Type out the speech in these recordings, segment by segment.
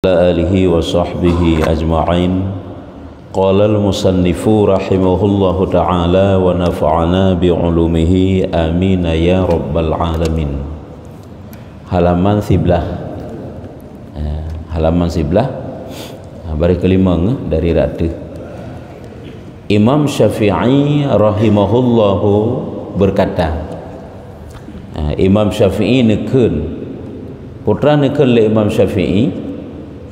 alihi wa sahbihi ajma'in. Qala al-musannifu rahimahullahu ta'ala wa nafa'ana bi'ulumihi amin ya rabbal alamin. Halaman 11. Halaman 11 baris kelima dari rata. Imam Syafi'i rahimahullahu berkata, Imam Syafi'i nekun, putra nekun le Imam Syafi'i,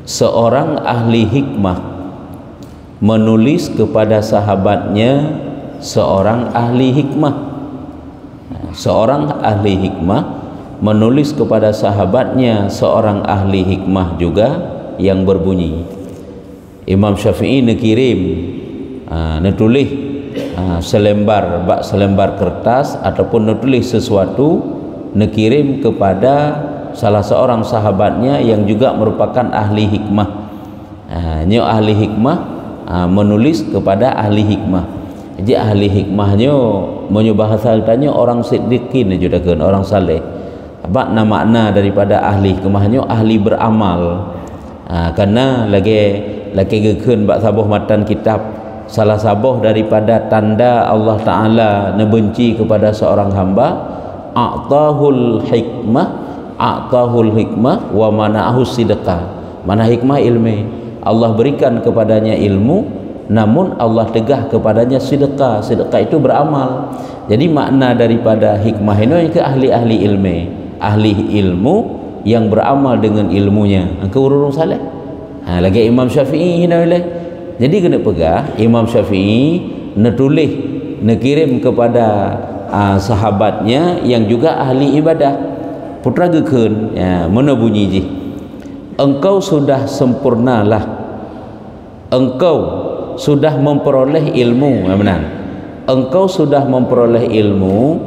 seorang ahli hikmah menulis kepada sahabatnya seorang ahli hikmah. Seorang ahli hikmah menulis kepada sahabatnya seorang ahli hikmah juga yang berbunyi. Imam Syafi'i nekirim, netulis selembar kertas ataupun netulis sesuatu, nekirim kepada salah seorang sahabatnya yang juga merupakan ahli hikmah. Nyo ahli hikmah menulis kepada ahli hikmah. Jadi ahli hikmahnya menyo bahasa tanya orang siddiqin juga kan, orang saleh. Apa makna daripada ahli hikmahnya? Ahli beramal. Karena lagi gekeun bak sabuh matan kitab, salah sabuh daripada tanda Allah Taala nebenci kepada seorang hamba, a'tahul hikmah wa mana'ahu sidqah. Mana hikmah ilmu, Allah berikan kepadanya ilmu, namun Allah tegah kepadanya sedekah. Sedekah itu beramal. Jadi makna daripada hikmah ini ke ahli-ahli ilmu, ahli ilmu yang beramal dengan ilmunya. Engkau urung salah. Lagi Imam Syafi'i hina boleh. Jadi kena pegah Imam Syafi'i netulis, nekirim kepada sahabatnya yang juga ahli ibadah. Putra gekeun, mana bunyi ji? Engkau sudah sempurnalah, engkau sudah memperoleh ilmu, benar. Engkau sudah memperoleh ilmu,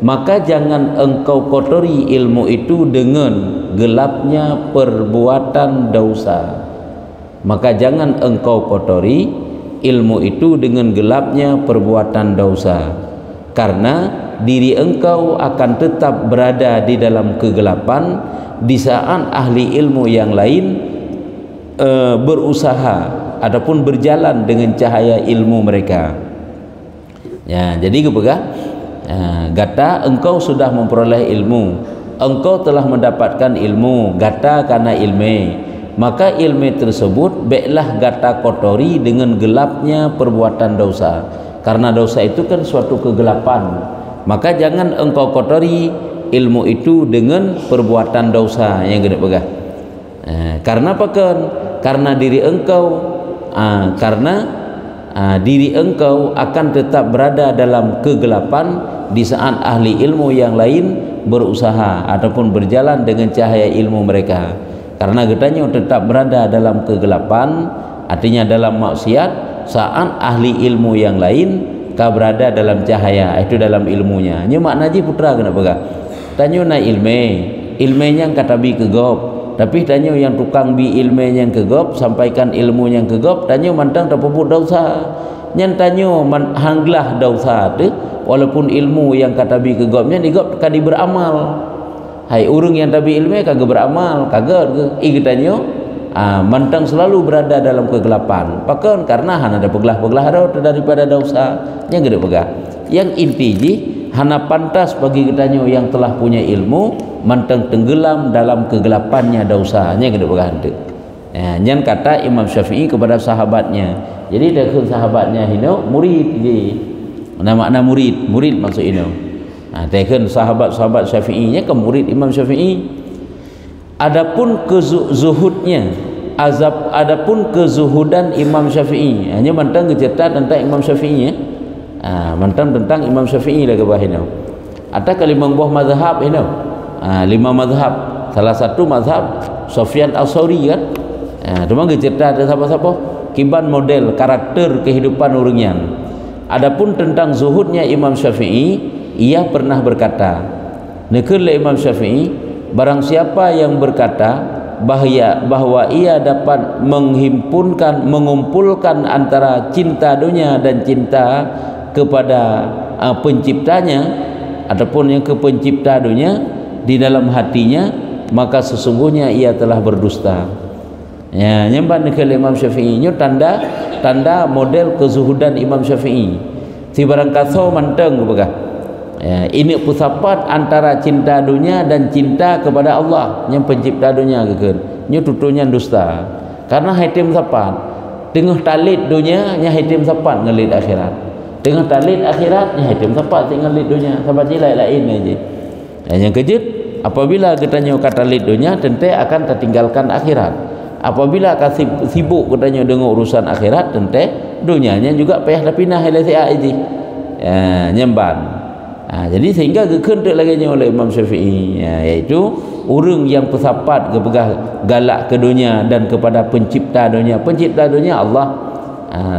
maka jangan engkau kotori ilmu itu dengan gelapnya perbuatan dosa. Maka jangan engkau kotori ilmu itu dengan gelapnya perbuatan dosa, karena diri engkau akan tetap berada di dalam kegelapan di saat ahli ilmu yang lain berusaha ataupun berjalan dengan cahaya ilmu mereka. Jadi kepegah gata engkau sudah memperoleh ilmu, engkau telah mendapatkan ilmu gata karena ilmu, maka ilmu tersebut baiklah gata kotori dengan gelapnya perbuatan dosa, karena dosa itu kan suatu kegelapan. Maka jangan engkau kotori ilmu itu dengan perbuatan dosa yang kena pegah. Karena apa kan? Karena diri engkau akan tetap berada dalam kegelapan di saat ahli ilmu yang lain berusaha ataupun berjalan dengan cahaya ilmu mereka. Karena getanya tetap berada dalam kegelapan, artinya dalam maksiat, saat ahli ilmu yang lain kau berada dalam cahaya, itu dalam ilmunya. Nya makna ji putra kena pegah. Tanyo na ilmunya kata bi kegop, tapi tanyo yang tukang bi ilmunya yang kegop, sampaikan ilmunya yang kegop, tanyo mantang terpuput dosa. Nyan tanyo hanglah dosa tu, walaupun ilmu yang kata bi kegopnya digop kadi beramal. Hai urang yang tabi ilmu kagak beramal, kagak tanyo mantang selalu berada dalam kegelapan. Pakon karena hana ada peglah-peglah daripada dosa yang gede pegah. Yang inti ji hana pantas bagi kitanya yang telah punya ilmu mantang tenggelam dalam kegelapannya dosanya gede pegah hante. Yang kata Imam Syafi'i kepada sahabatnya. Jadi dari sahabatnya hino murid ji. Makna murid maksud ini. Teken sahabat-sahabat Syafi'inya ke murid Imam Syafi'i. Adapun kezuhudnya, adapun kezuhudan Imam Syafi'i, hanya mantang cerita tentang Imam Syafi'i, mantang tentang Imam Syafi'i lah ke bawah ini. Ada kalimah buah mazhab ini, 5 mazhab. Salah satu mazhab Sufyan Al-Thawri kan. Cuma cerita ada siapa-siapa, kiban model karakter kehidupan orangnya. Adapun tentang zuhudnya Imam Syafi'i, ia pernah berkata, nekul Imam Syafi'i, barang siapa yang berkata bahwa ia dapat mengumpulkan antara cinta dunia dan cinta kepada penciptanya ataupun yang ke pencipta dunia di dalam hatinya, maka sesungguhnya ia telah berdusta. Ya, nyemban ke Imam Syafi'i nyo tanda model kezuhudan Imam Syafi'i. Si barang kaso manteng begah. Ya, ini pusapat antara cinta dunia dan cinta kepada Allah yang pencipta dunia gekeun. Nyo tutunya dusta. Karena haitim sapat. Tengah talit dunia nya haitim sapat ngelit akhirat. Tengah talit akhirat nya haitim sapat ngelit dunia. Sapat lain-lain aja. Yang kejut apabila kita nyo katalit dunia tentu akan tertinggalkan akhirat. Apabila kasih sibuk katanya dengan urusan akhirat tentu dunianya juga payah lapinah LCA ini nyemban. Jadi sehingga gekentuk lagi oleh Imam Syafi'i, yaitu orang yang pesapat kepegah galak ke dunia dan kepada pencipta dunia. Pencipta dunia Allah,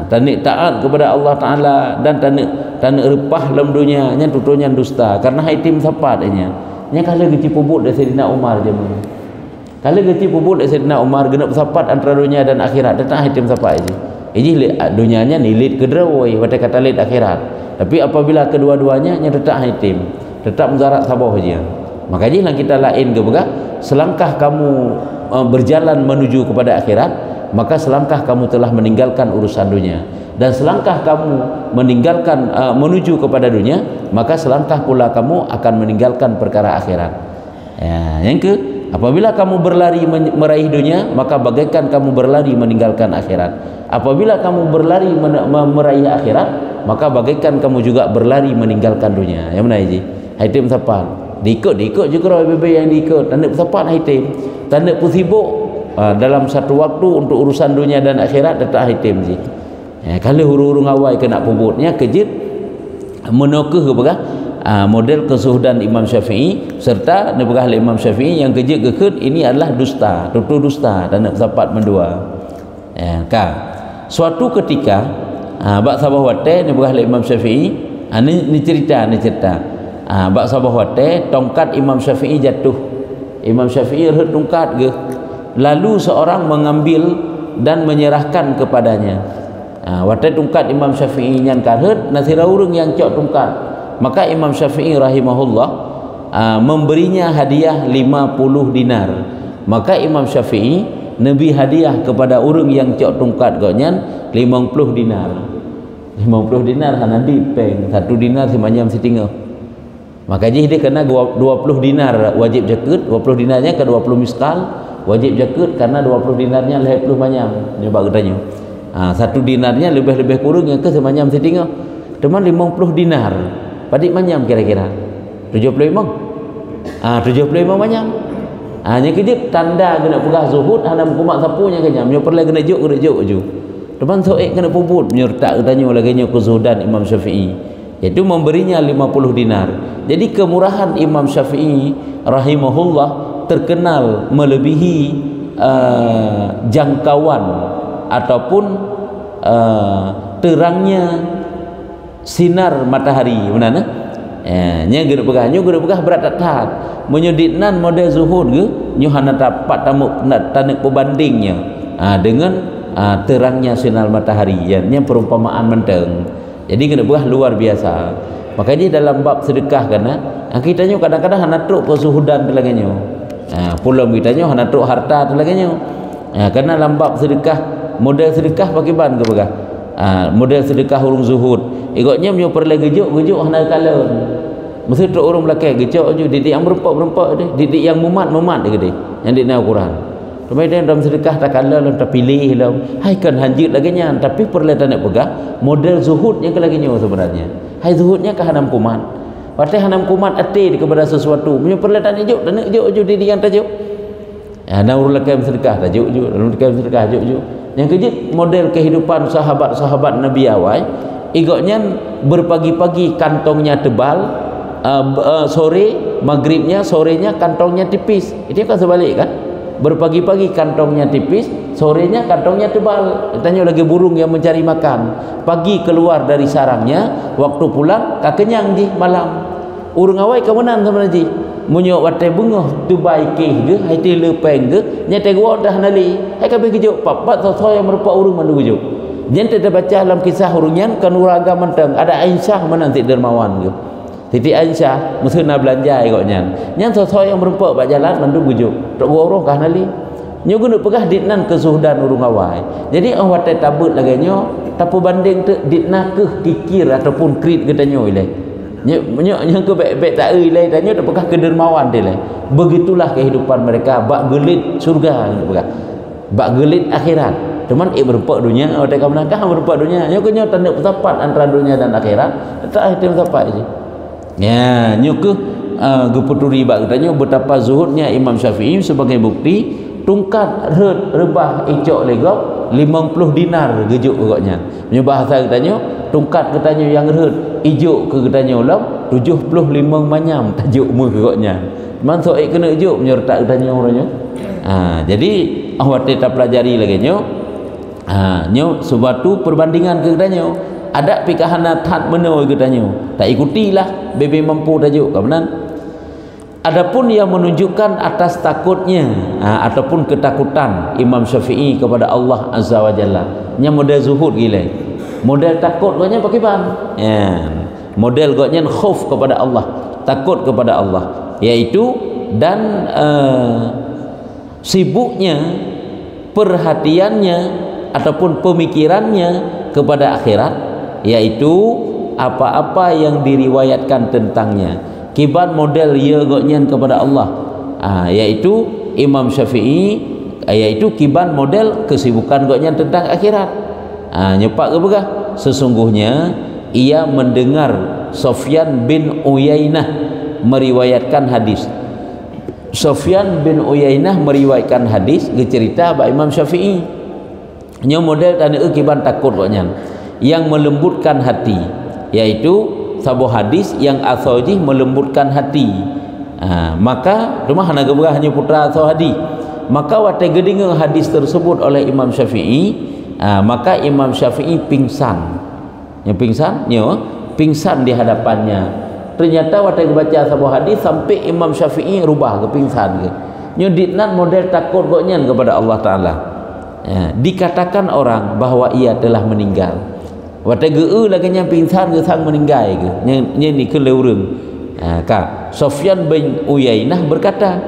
tanik taat kepada Allah Ta'ala dan tanik repah dalam dunia yang tutunya dusta karena haitim sapatnya. Nya kalau geci pubut dari Sayyidina Umar je. Kalau geci pubut dari Sayyidina Umar genap sapat antara dunia dan akhirat, datang haitim sapat je. Ini dunianya nilit kedrawai, wata kata lit akhirat. Tapi apabila kedua-duanya nya tetap haitim, tetap mudarat sabah je. Makanya kita lain ke begah, selangkah kamu berjalan menuju kepada akhirat, maka selangkah kamu telah meninggalkan urusan dunia, dan selangkah kamu meninggalkan menuju kepada dunia, maka selangkah pula kamu akan meninggalkan perkara akhirat. Yang ke, apabila kamu berlari meraih dunia, maka bagaikan kamu berlari meninggalkan akhirat. Apabila kamu berlari meraih akhirat, maka bagaikan kamu juga berlari meninggalkan dunia. Yang mana ini? Haitim sapat. Diikut juga bebe yang diikut. Tanda sapat haitim. Tanda pun sibuk dalam satu waktu untuk urusan dunia dan akhirat tetap haitim je. Kalau hurung-hurung awal kena pubutnya kejit menokeh kepegah model kesuhudan Imam Syafi'i serta nepegah Imam Syafi'i yang kejit kekut ini adalah dusta, tutu dusta dan sapat mendua. Suatu ketika bak sabah wate nepegah Imam Syafi'i ni cerita bak sabah wate tongkat Imam Syafi'i jatuh. Imam Syafi'i rehat tongkat ke. Lalu seorang mengambil dan menyerahkan kepadanya. Wate tongkat Imam Syafi'i yang karhet nasira urang yang cok tongkat. Maka Imam Syafi'i rahimahullah memberinya hadiah 50 dinar. Maka Imam Syafi'i nabi hadiah kepada orang yang cok tongkat gonyan 50 dinar. 50 dinar hanandi peng, 1 dinar semanyam setinggal. Maka dia kena 20 dinar wajib zakat, 20 dinarnya ke 20 miskal wajib zakat karena 20 dinarnya lebih manyam. Dia bagi tanya. 1 dinarnya lebih kurang yang ke semanyam setinggal. Teman 50 dinar. Padik manyam kira-kira 75 75 manyam. Nya kedip tanda kena pegah zuhud hanam kumak sapunya kenyam nyo perlu kena juk ju. Teman soek kena puput menyerta tanya lagi nya kezuhudan Imam Syafi'i, yaitu memberinya 50 dinar. Jadi kemurahan Imam Syafi'i rahimahullah terkenal melebihi jangkauan ataupun terangnya sinar matahari benar nya geus pegah berat tat menyuditnan model zuhud ke nyu hana dapat tanek pembandingnya dengan terangnya sinar matahari nya perumpamaan menteng. Jadi geus pegah luar biasa. Makanya dalam bab sedekah kana kita nyu kadang-kadang hana truk kezuhudan lagi nyu. Pulau kita nyu hana truk harta lagi nyu. Karena dalam bab sedekah model sedekah pakai ban ke pegah. Model sedekah urung zuhud ikutnya nyu perlu gejuk hana kalon. Mesti tu orang belakang gecok je didik yang berempak dia, didik yang mumat dia gede. Yang dik nak Quran. Kemudian dalam sedekah tak kala lah tak pilih lah. Hai kan hanjit lagi nya tapi perleta nak pegah model zuhudnya ke lagi nya sebenarnya. Hai zuhudnya ke hanam kumat. Pasti hanam kumat ati kepada sesuatu. Punya perleta juk dan juk didik yang tajuk. Nah urang belakang sedekah tajuk juk, urang belakang sedekah juk. Yang kejut model kehidupan sahabat-sahabat Nabi awal. Igotnya berpagi-pagi kantongnya tebal. Sore maghribnya sorenya kantongnya tipis. Itu kan sebalik kan, berpagi-pagi kantongnya tipis, sorenya kantongnya tebal. Tanya lagi burung yang mencari makan, pagi keluar dari sarangnya, waktu pulang kakenyang di malam. Urang awai kemenan sama ji munyo wate bungoh tu baik ke hai ti lepeng ke nyate gua dah nali hai kabeh gejuk papat so yang merupa urang mandu gejuk. Jente dah baca dalam kisah urunyan kan uraga menteng ada Aisyah menanti dermawan ke. Titi Aisyah mesti nak belanja ikutnya. Yang sesuai yang merempak bak jalan mandu bujuk. Tak orang kah nali. nyo guna pegah ditnan kesuhudan urung awai. Jadi awat tabut lagi nyo tapu banding tu ditna ke kikir ataupun krit kita nyo ile. Nyo ke baik-baik tak ile dan nyo tak pegah kedermawan dia le. Begitulah kehidupan mereka bak gelit surga pegah. Bak gelit akhirat. Cuman berupa dunia awat ka menangkah berupa dunia. Nyo ke nyo tanda bersapat antara dunia dan akhirat. Tak ada bersapat je. Ya, nyo ke geputuri bak katanya betapa zuhudnya Imam Syafi'i sebagai bukti tungkat rebah icok legok 50 dinar gejuk katanya. Punya bahasa katanya tungkat katanya yang ijuk ke katanya ulam 75 manyam tajuk mu katanya. Man so kena ijuk menyertak katanya orangnya. Jadi awak tetap pelajari lagi nyo. Nyo suatu perbandingan ke katanya. Ada pikahana tat menoi katanya. Tak ikutilah bebe mampu tajuk kabenan. Adapun yang menunjukkan atas takutnya ataupun ketakutan Imam Syafi'i kepada Allah Azza wa Jalla, nya model zuhud gila. Model takut gaknya pakai ban. Ya. Model gaknya khauf kepada Allah, takut kepada Allah, yaitu dan sibuknya perhatiannya ataupun pemikirannya kepada akhirat, yaitu apa-apa yang diriwayatkan tentangnya. Kibat model ia goknyan kepada Allah, yaitu Imam Syafi'i, yaitu kibat model kesibukan goknyan tentang akhirat. Nyepak ke begah sesungguhnya ia mendengar Sufyan bin Uyainah meriwayatkan hadis. Sufyan bin Uyainah meriwayatkan hadis cerita bak Imam Syafi'i. Nya model tanda kibat takut goknyan yang melembutkan hati, yaitu sebuah hadis yang asawji melembutkan hati. Maka rumah hana geberah hanya putra asal hadis. Maka waktu gedinga hadis tersebut oleh Imam Syafi'i, maka Imam Syafi'i pingsan. Yang pingsan di hadapannya. Ternyata waktu baca sebuah hadis sampai Imam Syafi'i rubah ke pingsan ke. Nyo ditnan model takut goknyan kepada Allah Taala. Dikatakan orang bahwa ia telah meninggal. Waktu geu lagi nya pingsan ke sang meninggal ke. Nya ni ke leurung. Sufyan bin Uyainah berkata,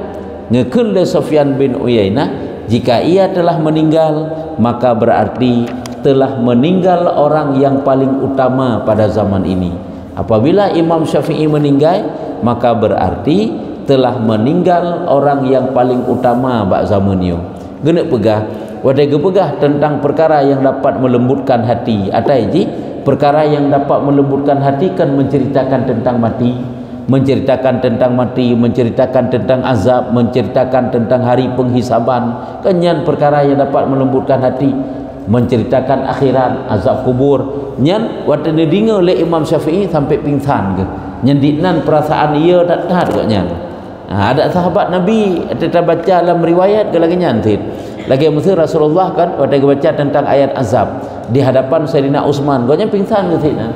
ngekul Sufyan bin Uyainah, jika ia telah meninggal maka berarti telah meninggal orang yang paling utama pada zaman ini. Apabila Imam Syafi'i meninggal maka berarti telah meninggal orang yang paling utama pada zaman ini. Genek pegah wadai gepegah tentang perkara yang dapat melembutkan hati. Ataiji perkara yang dapat melembutkan hati kan menceritakan tentang mati, menceritakan tentang mati, menceritakan tentang azab, menceritakan tentang hari penghisaban. Kenyan perkara yang dapat melembutkan hati, menceritakan akhirat, azab kubur. Nyan waktu didengar oleh Imam Syafi'i sampai pingsan ke. Nyan ditnan perasaan ia tak ke nyan. Ada sahabat Nabi kita baca dalam riwayat ke lagi nyan tit. Lagi mesti Rasulullah kan waktu baca tentang ayat azab di hadapan Sayyidina Utsman, gaknya pingsan ke sini.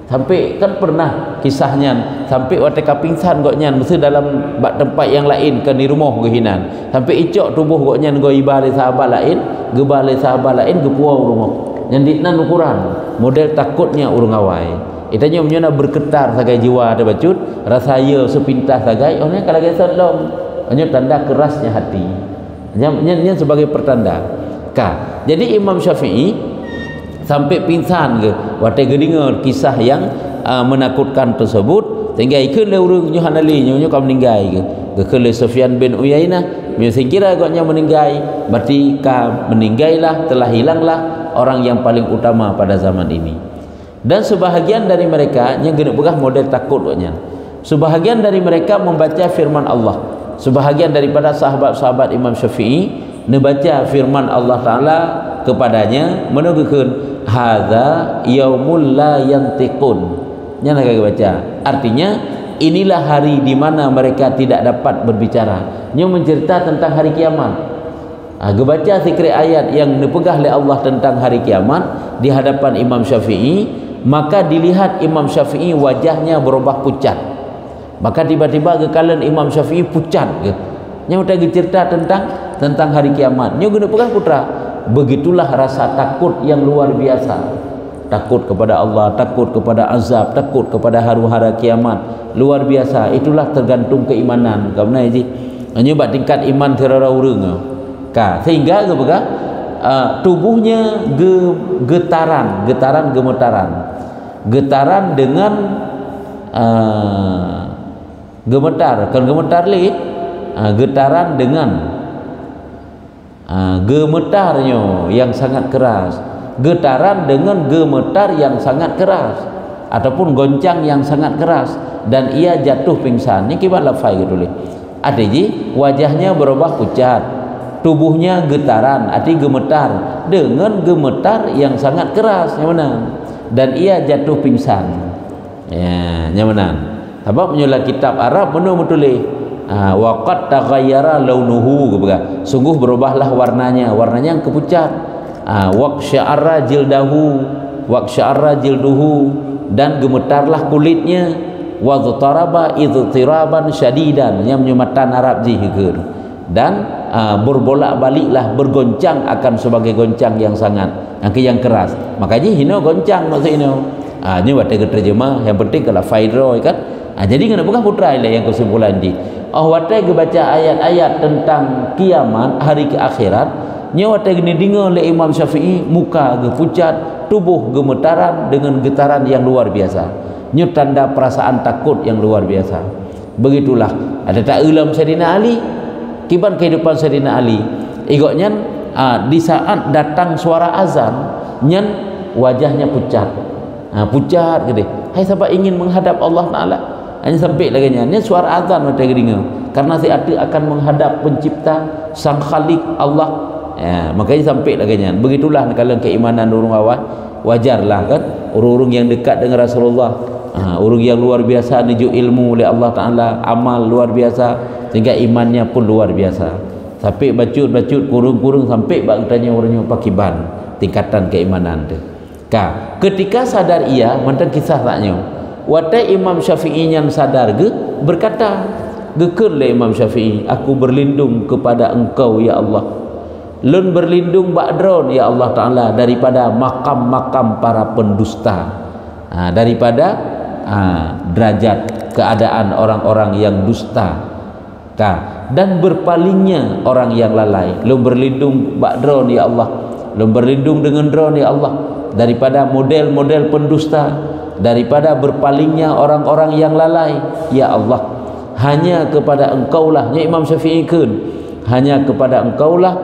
Sampai kan pernah kisahnya sampai waktu pingsan gaknya mesti dalam tempat yang lain kan di rumah kehinan. Sampai icok tubuh gaknya go ibale sahabat lain, gebale sahabat lain gepuau rumah. Yang ditnan ukuran model takutnya urung awai. Itanya menyana bergetar sagai jiwa ada bacut, rasaya sepintas sagai orangnya kalau geser dong. Hanya tanda kerasnya hati. Yang sebagai pertanda. Jadi Imam Syafi'i sampai pingsan ke waktu dengar kisah yang menakutkan tersebut sehingga ikut le urang Yohanali nyo kam meninggal ke le Sufyan bin Uyainah nyo kira agaknya meninggal berarti ka meninggallah telah hilanglah orang yang paling utama pada zaman ini. Dan sebahagian dari mereka yang gena begah model takut gaknya. Sebahagian dari mereka membaca firman Allah. Sebahagian daripada sahabat-sahabat Imam Syafi'i membaca firman Allah Ta'ala kepadanya menunggukan hadza yaumul la yantiqun. Nya nak baca. Artinya inilah hari di mana mereka tidak dapat berbicara. Nya mencerita tentang hari kiamat. Gebaca zikir ayat yang dipegah oleh Allah tentang hari kiamat di hadapan Imam Syafi'i, maka dilihat Imam Syafi'i wajahnya berubah pucat. Maka tiba-tiba ke kalian Imam Syafi'i pucat ke. Nya udah cerita tentang hari kiamat. Nya guna pegang putra. Begitulah rasa takut yang luar biasa. Takut kepada Allah, takut kepada azab, takut kepada haru-hara kiamat. Luar biasa. Itulah tergantung keimanan. Kamna ji. Nya bak tingkat iman terara urang. Sehingga tubuhnya gemetaran dengan gemetar, kan gemetar lagi, getaran dengan gemetarnya yang sangat keras, getaran dengan gemetar yang sangat keras ataupun goncang yang sangat keras, dan ia jatuh pingsan. Ini kibat lafai gitu leh. Artinya wajahnya berubah pucat, tubuhnya getaran, arti gemetar dengan gemetar yang sangat keras, yang mana? Dan ia jatuh pingsan. Ya, yang mana? Sebab menyulah kitab Arab benar betul leh. Waqad taghayyara launuhu, sungguh berubahlah warnanya yang kepucat. Waqsya'arra jilduhu, dan gemetarlah kulitnya. Wadhtaraba idhtiraban syadidan, yang menyematan Arab zihir, dan berbolak-baliklah, bergoncang akan sebagai goncang yang sangat yang keras. Makanya hino goncang maksudnya. Ini waktu terjemah, yang penting kalau faidro kan. Jadi kenapa bukan putra yang kesimpulan di waktu baca ayat-ayat tentang kiamat, hari ke akhirat, waktu ini dengar oleh Imam Syafi'i, muka pucat, tubuh gemetaran dengan getaran yang luar biasa. Ini tanda perasaan takut yang luar biasa. Begitulah. Ada tak ulam Sayyidina Ali, kiban kehidupan Sayyidina Ali. Igoknya di saat datang suara azan, nyen wajahnya pucat. Pucat gitu. Hai sahabat ingin menghadap Allah Taala. Hanya sampai lagi ni suara azan mata geringa, karena si ada akan menghadap pencipta sang khalik Allah. Makanya sampai lagi ni. Begitulah kalau keimanan orang awal, wajarlah kan orang-orang yang dekat dengan Rasulullah, orang yang luar biasa menuju ilmu oleh Allah Taala, amal luar biasa, sehingga imannya pun luar biasa. Sampai bacut kurung sampai bak tanya orangnya pakiban tingkatan keimanan tu. Ketika sadar ia, mantan kisah taknya. Watai Imam Syafi'i yang sadar berkata, gekerlah Imam Syafi'i, aku berlindung kepada engkau ya Allah. Lun berlindung ba'dron ya Allah Ta'ala daripada makam-makam para pendusta, daripada derajat keadaan orang-orang yang dusta, dan berpalingnya orang yang lalai. Lun berlindung ba'dron ya Allah, lun berlindung dengan dron ya Allah daripada model-model pendusta, daripada berpalingnya orang-orang yang lalai ya Allah. Hanya kepada engkaulah, ya Imam Syafi'i kan, hanya kepada engkaulah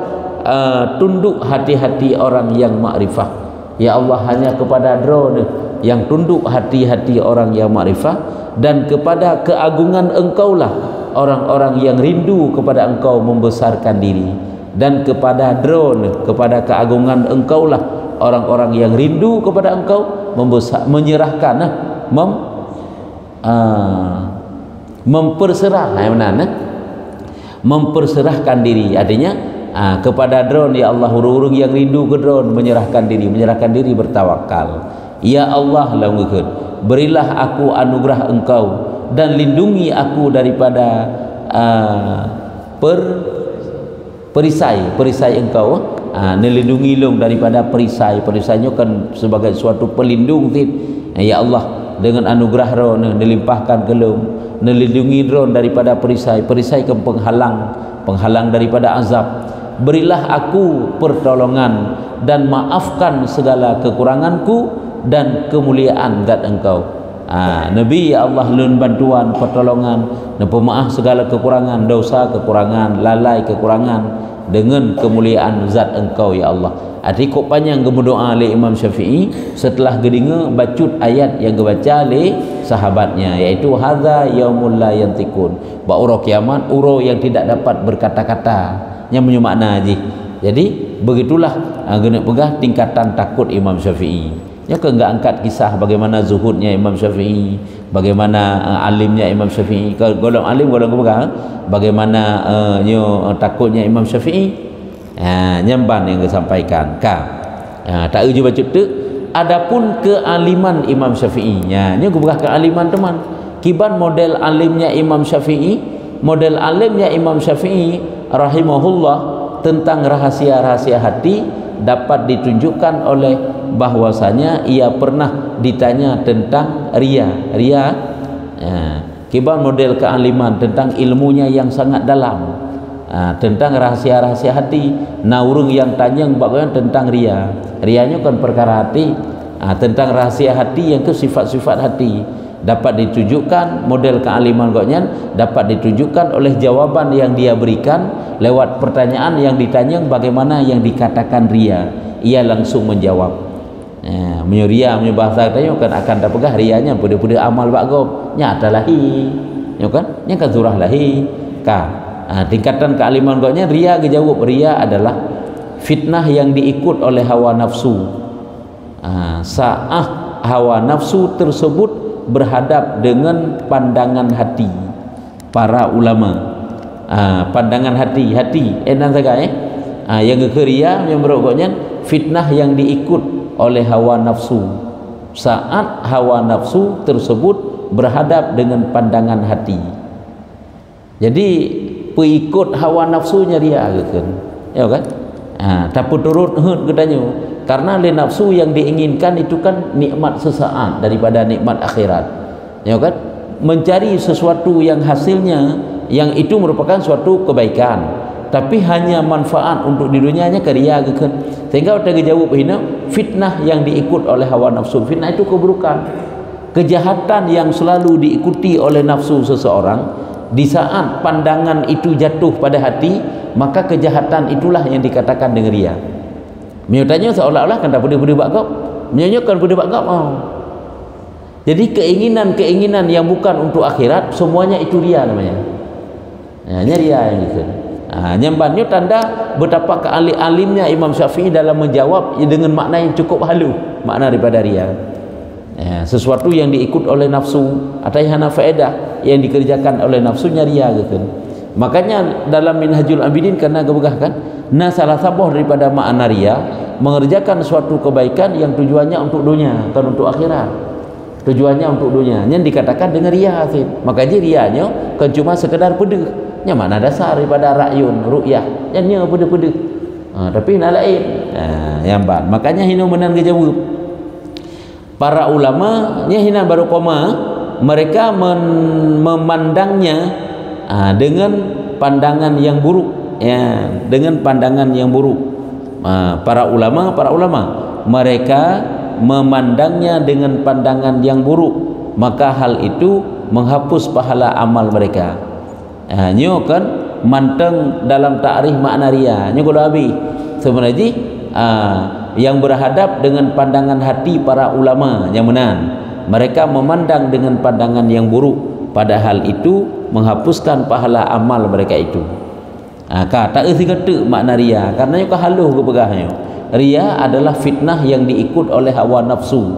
tunduk hati-hati orang yang makrifah ya Allah. Hanya kepada drone yang tunduk hati-hati orang yang makrifah, dan kepada keagungan engkaulah orang-orang yang rindu kepada engkau membesarkan diri, dan kepada drone, kepada keagungan engkaulah orang-orang yang rindu kepada engkau menyerahkan, memperserah, memperserahkan diri. Artinya kepada drone ya Allah, orang-orang yang rindu ke drone menyerahkan diri bertawakal. Ya Allah, berilah aku anugerah engkau dan lindungi aku daripada perisai engkau. Nelindungi long daripada perisainya kan sebagai suatu pelindung ya Allah, dengan anugerah roh nelimpahkan ke long, nelindungi roh daripada perisai ke penghalang daripada azab. Berilah aku pertolongan dan maafkan segala kekuranganku dan kemuliaan zat engkau. Nabi ya Allah, lun bantuan pertolongan dan pemaaf segala kekurangan, dosa kekurangan, lalai kekurangan, dengan kemuliaan zat engkau ya Allah. Arti kok panjang berdoa oleh Imam Syafi'i setelah gedinga bacut ayat yang dibaca oleh sahabatnya, iaitu hadza yaumul la yantikun, uro kiamat, uro yang tidak dapat berkata-kata, yang punya makna haji. Jadi begitulah guna pegah tingkatan takut Imam Syafi'i. Ya ke enggak angkat kisah bagaimana zuhudnya Imam Syafi'i, bagaimana alimnya Imam Syafi'i, golong alim golong pegang, bagaimana takutnya Imam Syafi'i. Nyamban yang disampaikan tak uji baca tu. Adapun kealiman Imam Syafi'i, nya gubah kealiman teman, kiban model alimnya Imam Syafi'i, model alimnya Imam Syafi'i rahimahullah tentang rahasia-rahasia hati dapat ditunjukkan oleh bahwasanya ia pernah ditanya tentang ria. Kibar model kealiman tentang ilmunya yang sangat dalam. tentang rahsia-rahsia hati. Nah urang yang tanyang bagaimana tentang ria. Rianya kan perkara hati. Tentang rahsia hati yang ke sifat-sifat hati dapat ditunjukkan model kealiman goknya, dapat ditunjukkan oleh jawaban yang dia berikan lewat pertanyaan yang ditanya bagaimana yang dikatakan ria. Ia langsung menjawab. Ria bahasa katanya kan akan dapat pegah rianya pada amal bagom nyata lahi. Ya kan? Nya kan surah lahi. Tingkatan kealiman goknya ria dijawab. Ria adalah fitnah yang diikut oleh hawa nafsu. Saat hawa nafsu tersebut berhadap dengan pandangan hati para ulama. Pandangan hati enak saja yang keria yang berokoknya fitnah yang diikut oleh hawa nafsu. Saat hawa nafsu tersebut berhadap dengan pandangan hati. Jadi pengikut hawa nafsunya dia kan, ya kan? Tapi turut katanya karena le nafsu yang diinginkan itu kan nikmat sesaat daripada nikmat akhirat, ya kan? Mencari sesuatu yang hasilnya yang itu merupakan suatu kebaikan, tapi hanya manfaat untuk di dunianya karya kan? Sehingga kita jawab ini fitnah yang diikut oleh hawa nafsu. Fitnah itu keburukan, kejahatan yang selalu diikuti oleh nafsu seseorang. Di saat pandangan itu jatuh pada hati, maka kejahatan itulah yang dikatakan dengan ria. Menyutanya seolah-olah kan tak boleh bakap, menyunyukkan boleh bakap. Jadi keinginan-keinginan yang bukan untuk akhirat semuanya itu ria namanya. Ria yang gitu. Nyambannya tanda betapa kealim-alimnya Imam Syafi'i dalam menjawab dengan makna yang cukup halu, makna daripada ria. Sesuatu yang diikut oleh nafsu atau yang hana faedah yang dikerjakan oleh nafsunya ria gitu. Makanya dalam Minhajul Abidin karena gebegahkan salah satu daripada makna ria mengerjakan suatu kebaikan yang tujuannya untuk dunia, bukan untuk akhirat. Tujuannya untuk dunia, yang dikatakan dengan ria. Makanya rianya kan cuma sekedar pedih. Nya mana dasar daripada ra'yun, ru'yah. Nya pedih-pedih. Tapi nak lain. Yang ban. Makanya hina menan ke jawab. Para ulama nya hina baru koma, mereka memandangnya dengan pandangan yang buruk, ya, dengan pandangan yang buruk. Para ulama mereka memandangnya dengan pandangan yang buruk, maka hal itu menghapus pahala amal mereka. Nyo kan manteng dalam takrif makna ria nyo kalau habis sebenarnya yang berhadap dengan pandangan hati para ulama yang menan, mereka memandang dengan pandangan yang buruk, padahal itu menghapuskan pahala amal mereka itu. Tak erti kata makna ria karena nyo haluh ke pegahnya. Ria adalah fitnah yang diikut oleh hawa nafsu,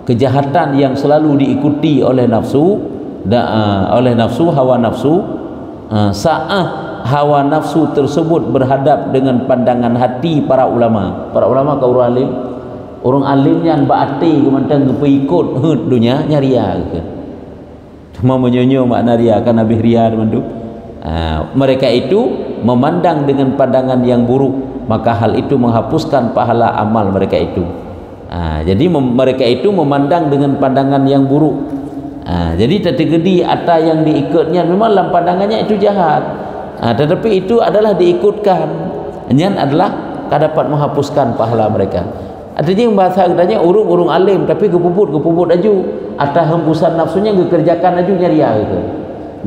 kejahatan yang selalu diikuti oleh nafsu, hawa nafsu. Saat hawa nafsu tersebut berhadap dengan pandangan hati para ulama. Para ulama ke orang alim yang berarti kemudian pengikut dunia ria ke. Cuma menyonyo makna ria kan habis ria teman-teman. Mereka itu memandang dengan pandangan yang buruk, maka hal itu menghapuskan pahala amal mereka itu. Jadi mereka itu memandang dengan pandangan yang buruk. Jadi tergedi ada yang diikutnya memang dalam pandangannya itu jahat, tetapi itu adalah diikutkan, yang adalah dapat menghapuskan pahala mereka. Artinya yang bahasa katanya urung alim tapi kepuput aju atas hembusan nafsunya dikerjakan aju ria gitu.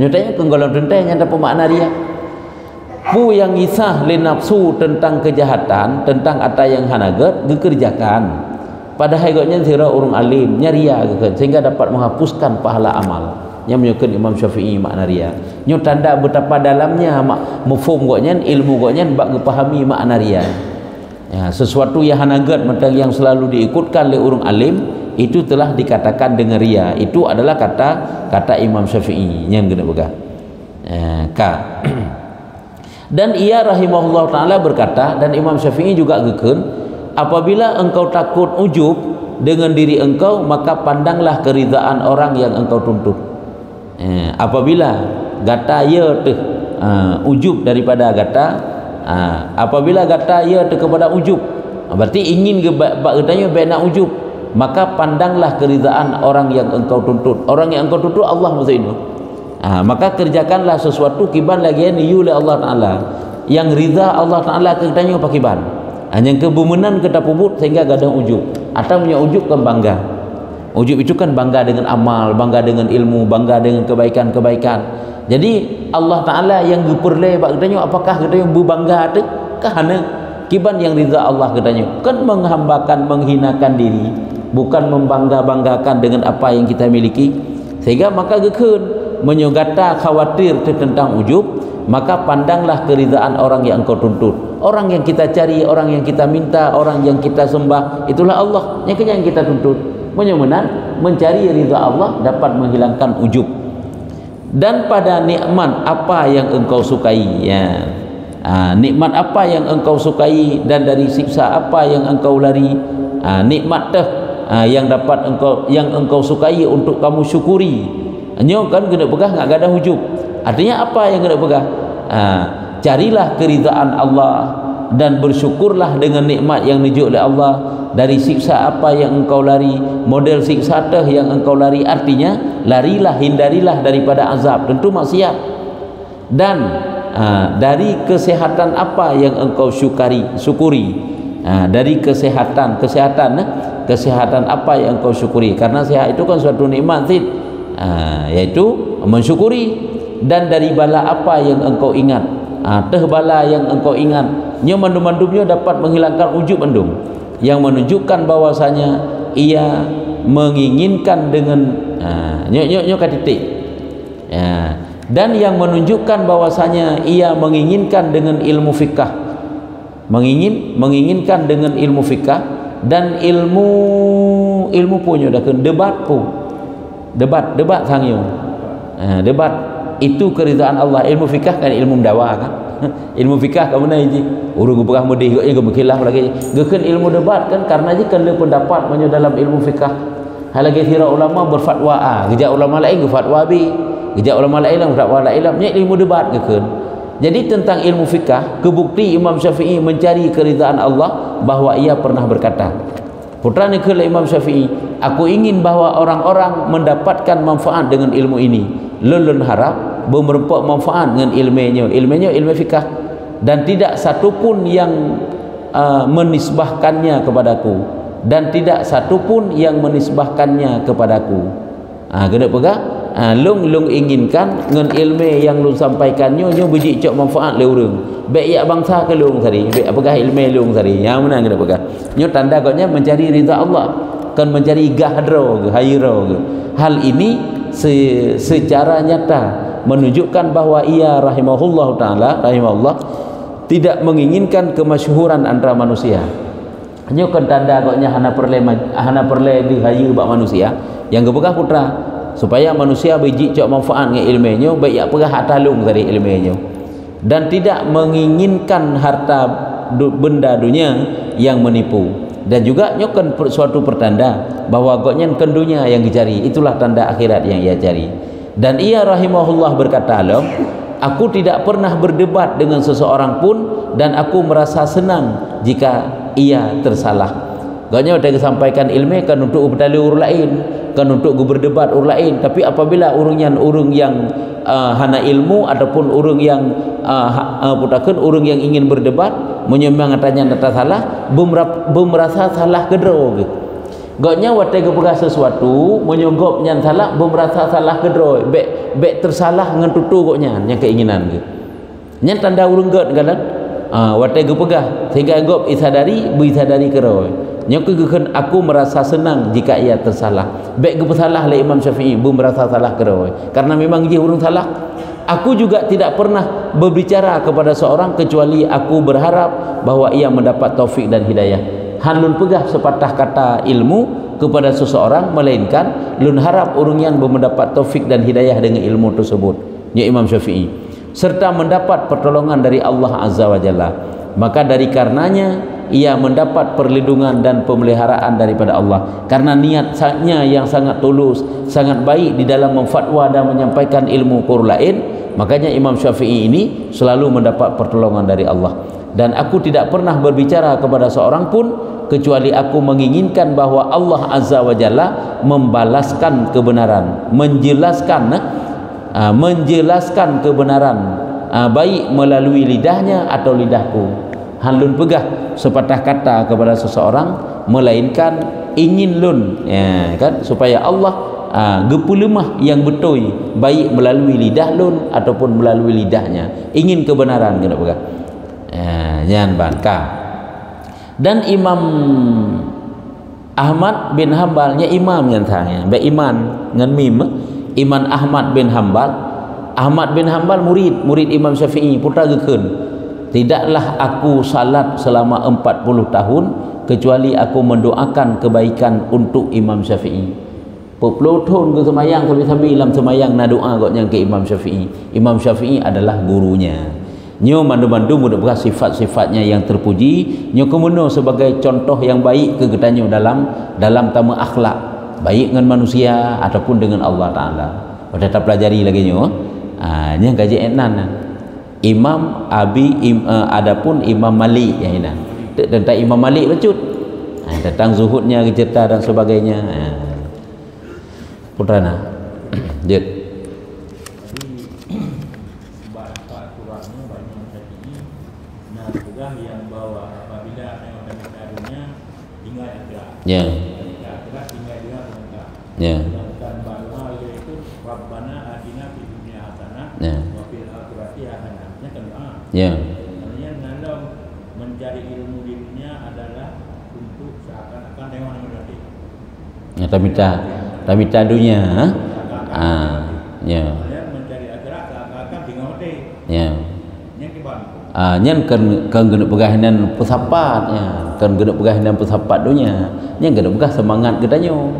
Nyatanya kenggolan tentai yang dapat makna ria. Pu yang isah le nafsu tentang kejahatan, tentang apa yang hanagat dikerjakan. Padahal agaknya sira urung alim nyaria sehingga dapat menghapuskan pahala amal. Yang menyukai Imam Syafi'i makna ria. Nyo tanda betapa dalamnya mafhum goknya, ilmu goknya bak ngepahami makna ria. Ya, sesuatu yang hanagat macam yang selalu diikutkan oleh urung alim itu telah dikatakan dengan ria. Itu adalah kata Imam Syafi'i yang kena pegang. Dan ia rahimahullah taala berkata, dan Imam Syafi'i juga geken, apabila engkau takut ujub dengan diri engkau, maka pandanglah keridaan orang yang engkau tuntut. Apabila gata ya ujub daripada gata, apabila gata ya kepada ujub, berarti ingin katanya bena ujub, maka pandanglah keridaan orang yang engkau tuntut. Orang yang engkau tuntut Allah maksudnya. Maka kerjakanlah sesuatu kiban lagi ni oleh Allah Taala. yang ridha Allah Ta'ala ketanya pakiban hanya kebumenan kita pubut sehingga gadang ujub atau punya ujub kan bangga. Ujub itu kan bangga dengan amal, bangga dengan ilmu, bangga dengan kebaikan-kebaikan. Jadi Allah Ta'ala yang geperle bak ketanya apakah ketanya berbangga tu kahana kiban yang ridha Allah ketanya kan menghambakan, menghinakan diri, bukan membangga-banggakan dengan apa yang kita miliki. Sehingga maka gekun menyogata khawatir tentang ujub, maka pandanglah keridhaan orang yang engkau tuntut, orang yang kita cari, orang yang kita minta, orang yang kita sembah, itulah Allah yang kita tuntut. Mudah-mudahan mencari ridha Allah dapat menghilangkan ujub. Dan pada nikmat apa yang engkau sukai, ya, nikmat apa yang engkau sukai dan dari siksa apa yang engkau lari, nikmat yang dapat engkau sukai untuk kamu syukuri. Nyo kan kena pegah enggak ada hujub. Artinya apa yang kena pegah? Carilah keridhaan Allah dan bersyukurlah dengan nikmat yang dijuk oleh Allah. Dari siksa apa yang engkau lari, model siksa yang engkau lari, artinya larilah, hindarilah daripada azab, tentu maksiat. Dan dari kesehatan apa yang engkau syukuri, dari kesehatan apa yang engkau syukuri, karena sehat itu kan suatu nikmat, yaitu mensyukuri. Dan dari bala apa yang engkau ingat, bala yang engkau ingat, nyo mandum-mandumnya dapat menghilangkan ujub mandum, yang menunjukkan bahwasanya ia menginginkan dengan nyo katitik, dan yang menunjukkan bahwasanya ia menginginkan dengan ilmu fikah, menginginkan dengan ilmu fikah dan ilmu punya dah debat sangyo, debat itu keridhaan Allah. Ilmu fikah kan ilmu mendawa kan. Ilmu fikah kamu na ji urung berah mudih gaknya ke berkhilaf lagi gekeun ilmu debat kan, karena ji kan le pendapat menyo dalam ilmu fikah. Hal lagi tira ulama berfatwa geja ulama lain ke fatwa b, geja ulama lain fatwa lain nya ilmu debat gekeun. Jadi tentang ilmu fikah, kebukti Imam Syafi'i mencari keridhaan Allah bahwa ia pernah berkata, putra ni ke Imam Syafi'i, aku ingin bahwa orang-orang mendapatkan manfaat dengan ilmu ini. Lulun harap berempat manfaat dengan ilmu fikah, dan tidak satupun yang menisbahkannya kepadaku, dan tidak satupun yang menisbahkannya kepadaku. Kena pegah lung inginkan dengan ilmu yang lung sampaikannya nyo biji cok manfaat le urang baik ya bangsa ke lung tadi baik apakah ilmu lung tadi yang mana kena pegah nyo tanda katnya mencari ridha Allah, kan mencari gahdro ke hayro ke. Hal ini secara nyata menunjukkan bahwa ia rahimahullah ta'ala tidak menginginkan kemasyhuran antara manusia. Hanya kan tanda agaknya hana perle dihayu bak manusia yang kepegah putra supaya manusia biji cok manfaat dengan ilmunya baik ya pegah atalung dari ilmunya, dan tidak menginginkan harta benda dunia yang menipu. Dan juga nyokan suatu pertanda bahwa agaknya kendunya yang dicari, itulah tanda akhirat yang ia cari. Dan ia rahimahullah berkata, aku tidak pernah berdebat dengan seseorang pun dan aku merasa senang jika ia tersalah. Agaknya ada disampaikan ilmu kan untuk berdalil urang lain, kan untuk berdebat urang lain, tapi apabila urang yang hana ilmu ataupun urang yang putakeun urang yang ingin berdebat menyemangatnya data salah merasa salah kedro gitu. Gaknya watai kepegah sesuatu menyogop nyan salah merasa salah kedro bek tersalah ngan tutu gaknya yang keinginan gitu. Nyan tanda urang gat galan watai kepegah sehingga gop isadari kedro. Nyokeun aku merasa senang jika ia tersalah. Baik kepesalah oleh Imam Syafi'i merasa salah kedoi. Karena memang dia urang salah. Aku juga tidak pernah berbicara kepada seorang kecuali aku berharap bahwa ia mendapat taufik dan hidayah. Hanlun pegah sepatah kata ilmu kepada seseorang, melainkan lun harap urang yang mendapat taufik dan hidayah dengan ilmu tersebut. Ya Imam Syafi'i. Serta mendapat pertolongan dari Allah Azza wa Jalla. Maka dari karenanya ia mendapat perlindungan dan pemeliharaan daripada Allah, karena niatnya yang sangat tulus, sangat baik di dalam memfatwa dan menyampaikan ilmu Qur'an lain. Makanya Imam Syafi'i ini selalu mendapat pertolongan dari Allah. Dan aku tidak pernah berbicara kepada seorang pun kecuali aku menginginkan bahwa Allah Azza wa Jalla membalaskan kebenaran, menjelaskan kebenaran baik melalui lidahnya atau lidahku. Halun pegah sepatah kata kepada seseorang melainkan ingin lun, ya kan, supaya Allah gepu lemah yang betul baik melalui lidah lun ataupun melalui lidahnya, ingin kebenaran kena pegah. Jangan bangka. Dan Imam Ahmad bin Hanbalnya imam yang tanya, baik iman ngan mim, Imam Ahmad bin Hanbal. Ahmad bin Hanbal murid Imam Syafi'i, putra gekeun. Tidaklah aku salat selama 40 tahun kecuali aku mendoakan kebaikan untuk Imam Syafi'i. Puluh tahun ke semayang sambil dalam semayang na doa agaknya ke Imam Syafi'i. Imam Syafi'i adalah gurunya. Nyo mandu-mandu mudah sifat-sifatnya yang terpuji, nyo kemuno sebagai contoh yang baik ke getanyo dalam tamu akhlak, baik dengan manusia ataupun dengan Allah Taala. Kita pelajari lagi nyo. Nya gaji enan. Imam adapun Imam Malik yang ini tentang Imam Malik lecut, tentang zuhudnya, cerita dan sebagainya. Putrana jet yang bawa apabila dunia ingat akhirat. Ya. Akhirat ingat dengan muka. Ya. Dan baru itu Rabbana atina fid dunya hasanah wa fil akhirati hasanah. Nya kan doa. Ya. Artinya dalam mencari ilmu di dunia adalah untuk seakan-akan tengok nama berarti. Ya, tamita dunia. Ya. Mencari akhirat seakan-akan tinggal mati. Ya. Nya kibang. Nyen kan guna pegahinan pesapatnya, kan guna pegahinan pesapat dunia, nyen guna pegah semangat ketanyo.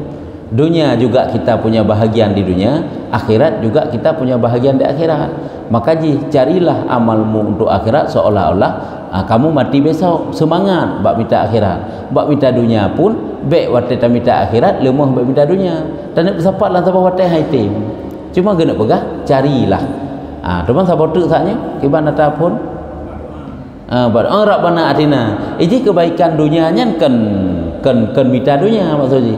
Dunia juga kita punya bahagian di dunia, akhirat juga kita punya bahagian di akhirat. Maka carilah amalmu untuk akhirat seolah-olah kamu mati besok, semangat bab minta akhirat. Bab minta dunia pun baik wate minta akhirat lemah bab minta dunia. Dan pesapatlah sabah wate haitim. Cuma guna pegah carilah. Teman sabah tu saatnya kiban ataupun Rabbana atina. Ini kebaikan dunianya kan minta dunia maksudnya.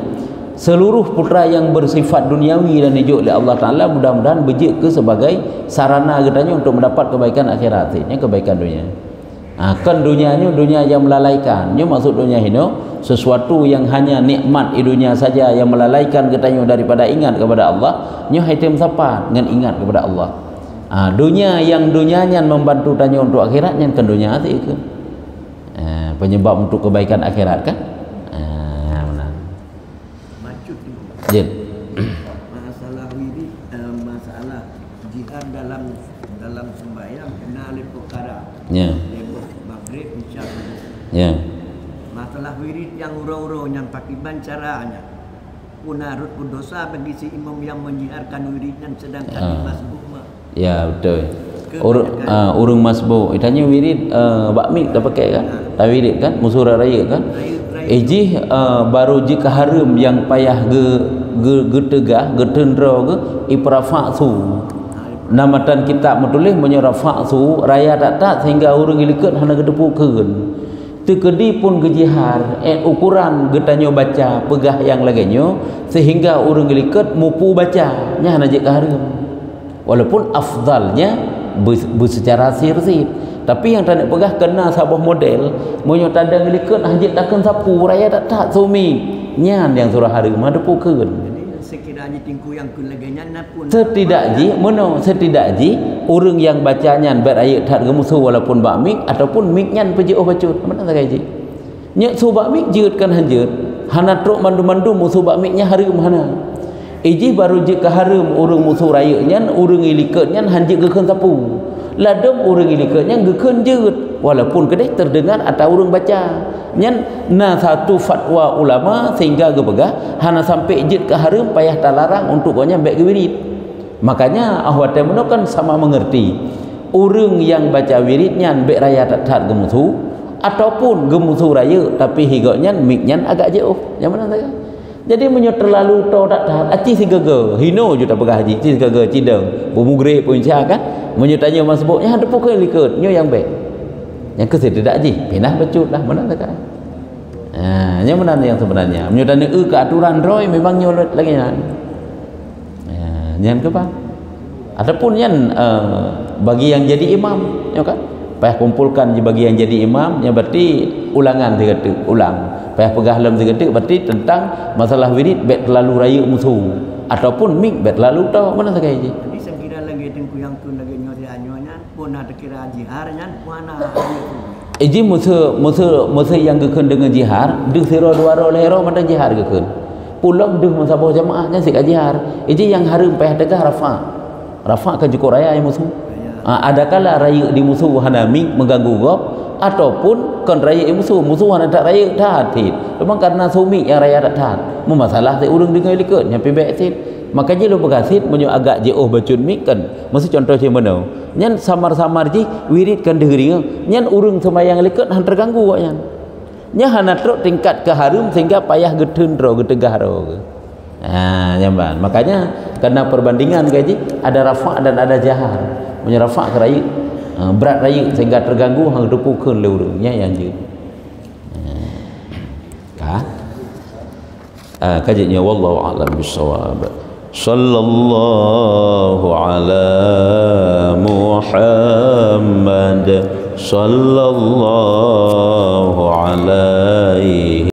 Seluruh putra yang bersifat duniawi dan dijuk oleh Allah Taala mudah-mudahan bejik ke sebagai sarana katanya untuk mendapat kebaikan akhirat. Ini kebaikan dunia. Kan dunianya dunia yang melalaikan. Ini maksud dunia ini sesuatu yang hanya nikmat di dunia saja yang melalaikan katanya daripada ingat kepada Allah. Ini haitim sapat dengan ingat kepada Allah. Dunia yang dunianya membantu tanya untuk akhiratnya kan dunia hati ke penyebab untuk kebaikan akhirat kan. Maksud Jin. masalah ini masalah jihad dalam sembahyang kena oleh perkara maghrib isya. Ya. Masalah wirid yang uro-uro yang pakiban caranya punarut dosa bagi si imam yang menyiarkan wiridnya sedangkan masbuk. Ya betul. Urung masbuk. Itanya wirid bakmik dah pakai kan? Tak wirid kan? Musuh raya kan? Ejih baru jika harum yang payah getegah, getendra ke iprafa'su. Namatan kitab menulis menyerafa'su raya tak sehingga urung ilikut hana gedepukeun. Tekedi pun gejihar ukuran getanya baca pegah yang laginya sehingga urung ilikut mupu baca nya hana jika harum. Walaupun afdalnya secara sirsit, tapi yang tak nak pegah kena sabah model monyo tanda ngelikut hajit takkan sapu raya tak sumi nyan yang surah hari mana pukeun. Jadi sekiranya tingku yang kulaganya pun setidak ji orang yang bacanya berayat tak gemusuh walaupun bakmik ataupun miknya pejuh bacut mana tak ji nya su bakmik jeut kan hanjeut hana truk mandu-mandu musuh bakmiknya hari mana. Iji baru jika harum urang musuh rayanya urang ilikatnya hanjik gekeun sapu ladem urang ilikatnya gekeun jeut walaupun kedai terdengar atau urang baca nyan satu fatwa ulama sehingga gepegah hana sampai jit ke harum payah talarang untuk gonya baik wirid. Makanya ahwat temono kan sama mengerti urang yang baca wiridnya baik raya tak gemusuh ataupun gemusuh raya tapi higanya miknya agak jauh yang mana saya. Jadi menyo terlalu tau tak tahan aci si gaga hino je tak pegah haji si gaga cideng bumugre pun cia kan menyo tanya masbuknya ada pokok likut nyo yang baik yang ke tidak haji pindah becut lah mana tak kan yang mana yang sebenarnya menyo tanya ke aturan roy memang nyo lagi kan yang ke bang Adapun yang bagi yang jadi imam, ya kan? Payah kumpulkan bagi yang jadi imam, yang berarti ulangan dia kata, ulang. Payah pegah dalam dia kata, berarti tentang masalah wirid bet terlalu raya musuh ataupun mik bet terlalu tahu mana sekali je. Jadi saya kira lagi tengku yang tu lagi nyonya pun ada kira jiharnya mana Iji musuh yang gekun dengan jihar, deng siro dua ro lehro mana jihar gekun. Pulang deng masabah jamaahnya sik jihar. Iji yang harum payah tegah Rafa ke Joko Raya yang musuh. Adakala raya di musuh hana mik mengganggu gop ataupun kon raya musuh hana tak raya taat. Memang karena sumi yang raya tak taat. Masalah te urang dengar likut nyampe baik sit. Makanya lo berkasit menyo agak jauh bacun mik kan. Mesti contoh macam mana? Nyan samar-samar ji wirid kan degeri. Nyan urang semayang likut han terganggu kok nyan. Nya hana truk tingkat ke harum sehingga payah getun ro getegah ro. Nyamban. Makanya karena perbandingan gaji ada rafa dan ada jahar. Punya rafa ke raya berat raya sehingga terganggu hang dukukeun le urangnya yang je. Kajinya wallahu a'lam bissawab. Sallallahu ala Muhammad sallallahu alaihi